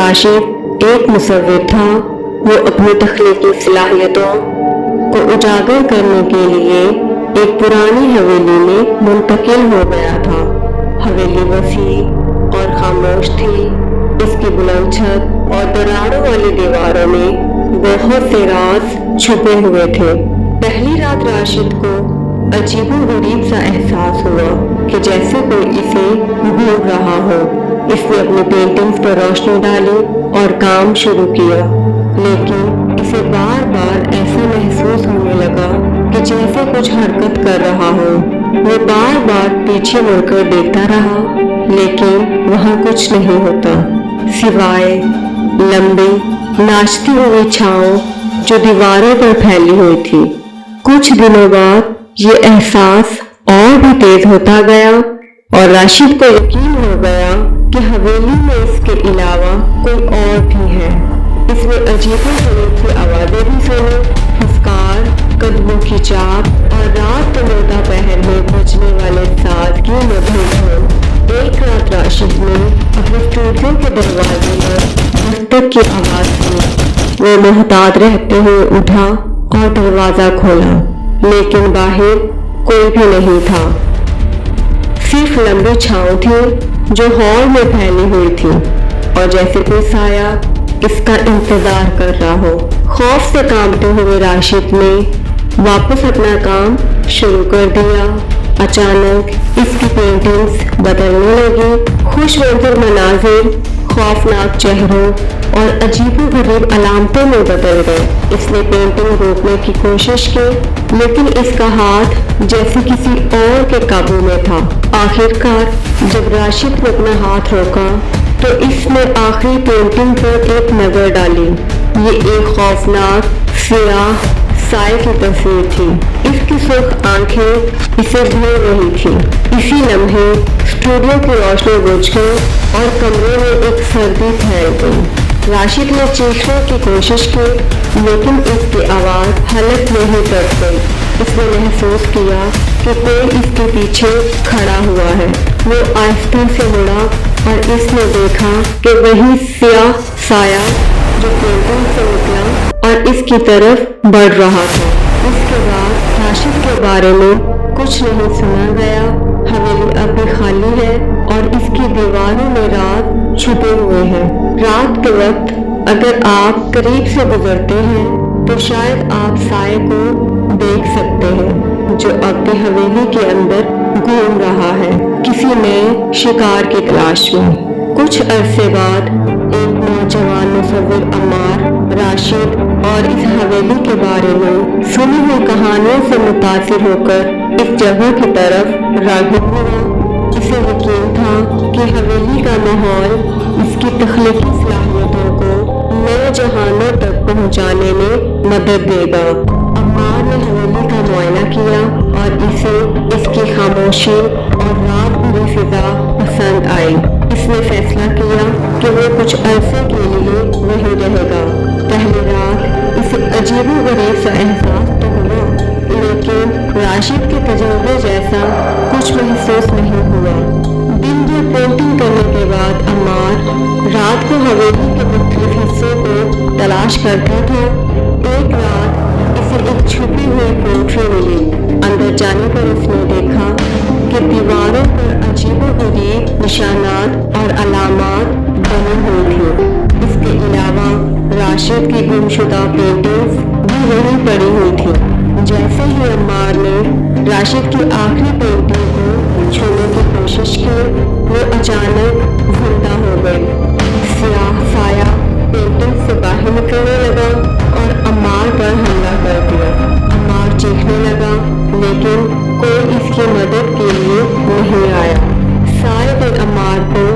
राशिद एक मुसव्विर था। वो अपनी तख्लीकी सलाहियतों को उजागर करने के लिए एक पुरानी हवेली में मुंतकिल हो गया था। हवेली वसी और खामोश थी। इसकी बुलंद छत और दरारों वाली दीवारों में बहुत से राज छुपे हुए थे। पहली रात राशिद को अजीबो-गरीब सा एहसास हुआ कि जैसे कोई इसे घूर रहा हो। इसने अपनी पेंटिंग्स पर रोशनी डाली और काम शुरू किया, लेकिन इसे बार बार ऐसा महसूस होने लगा कि जैसे कुछ हरकत कर रहा हो। वो बार बार पीछे मुड़कर देखता रहा, लेकिन वहाँ कुछ नहीं होता सिवाय लंबी नाचती हुई छांव जो दीवारों पर फैली हुई थी। कुछ दिनों बाद ये एहसास और भी तेज होता गया और राशिद को यकीन हो गया कि हवेली में इसके अलावा कोई और भी है। इसने अजीबो-गरीब सी आवाजें भी सुनी, फुफकार, कदमों की चाप और रात के पहर में बजने वाले साज की मधुर धुन। एक रात राशिद ने अपने स्टूडियो के दरवाजे पर दस्तक की आवाज सुनी। वो मुहतात रहते हुए उठा और दरवाजा खोला, लेकिन बाहर कोई भी नहीं था। सिर्फ लंबी छांव थी जो हॉल में फैली हुई थी और जैसे कोई साया इसका इंतजार कर रहा हो। खौफ से कांपते हुए राशिद ने वापस अपना काम शुरू कर दिया। अचानक इसकी पेंटिंग्स बदलने लगी। खुश मंजर मनाजिर खौफनाक चेहरों और अजीबो-गरीब अलामतों में बदल गए। इसने पेंटिंग रोकने की कोशिश की, लेकिन इसका हाथ जैसे किसी और के काबू में था। आखिरकार जब राशिद ने अपना हाथ रोका तो इसने आखिरी पेंटिंग पर एक नजर डाली। ये एक खौफनाक सियाह साए की तस्वीर थी। इसकी सुर्ख आंखें इसे घेर रही थी। इसी लम्हे स्टूडियो की रोशनी बुझ गई और कमरे में एक सर्दी फैल गई। राशिद ने चीखने की कोशिश की, लेकिन इसकी आवाज हलक नहीं कर गई। इसने महसूस किया कि कोई इसके पीछे खड़ा हुआ है। वो आहिस्ता से मुड़ा और इसने देखा कि वही सियाह साया जो पेंटिंग से निकला और इसकी तरफ बढ़ रहा था। इसके बाद राशिद के बारे में कुछ नहीं सुना गया। हवेली अब भी खाली है और इसकी दीवारों में राज छुपे हुए हैं। रात के वक्त अगर आप करीब से गुजरते हैं तो शायद आप साए को देख सकते हैं जो अब भी हवेली के अंदर घूम रहा है, किसी नए शिकार की तलाश में। कुछ अरसे बाद एक नौजवान मुसव्विर अम्मार राशिद और इस हवेली के बारे में सुनी हुई कहानियों से मुतासिर होकर इस जगह की तरफ राग़िब हुआ। इसे यकीन था कि हवेली का माहौल इसकी तख्लीकी सलाहियतों को नए जहानों तक पहुंचाने में मदद देगा। अम्मार ने हवेली का मुआयना किया और इसे इसकी खामोशी और रात भरी फिजा पसंद आई। इसने फैसला किया कि वो कुछ अरसे के लिए वहीं रहेगा। पहली रात इसे अजीबो-गरीब सा एहसास तो हुआ, लेकिन राशिद के तजुर्बे जैसा कुछ महसूस नहीं हुआ। दिन भर पेंटिंग करने के बाद अम्मार रात को हवेली के मुख्तलिफ हिस्सों को तलाश करता था। एक रात इसे एक छुपी हुई पोट्री मिली। अंदर जाने पर उसने देखा कि दीवारों पर अजीबो-गरीब निशानात और अलामात बनी हुई थी। इसके अलावा राशिद की गुमशुदा पेंटिंग्स भी वहीं पड़ी हुई थी। जैसे ही अम्मार ने राशिद की आखिरी पेंटिंग को छूने की कोशिश की, वो अचानक जिंदा हो गई। सियाह साया पेंटिंग से बाहर निकलने लगा और अम्मार पर हमला कर दिया। अम्मार चीखने लगा, लेकिन कोई इसकी मदद के लिए नहीं आया। साए ने अम्मार को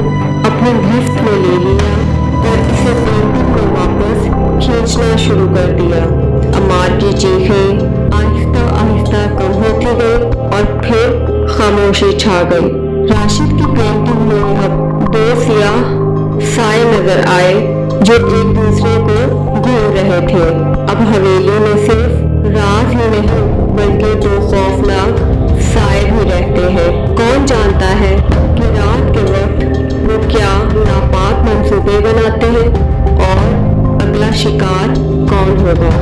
अपनी गिरफ्त में ले लिया और इसे पेंटिंग को वापस खींचना शुरू कर दिया। अम्मार की चीखें आहिस्ता आहिस्ता कम होती गई और फिर खामोशी छा गई। राशिद की पेंटिंग में अब दो सियाह साए नजर आए जो एक दूसरे को घूर रहे थे। अब हवेली में सिर्फ रात ही नहीं बल्कि दो खौफनाक साए भी रहते हैं। कौन जानता है कि रात के वक्त वो क्या नापाक मंसूबे बनाते हैं। ہوگا۔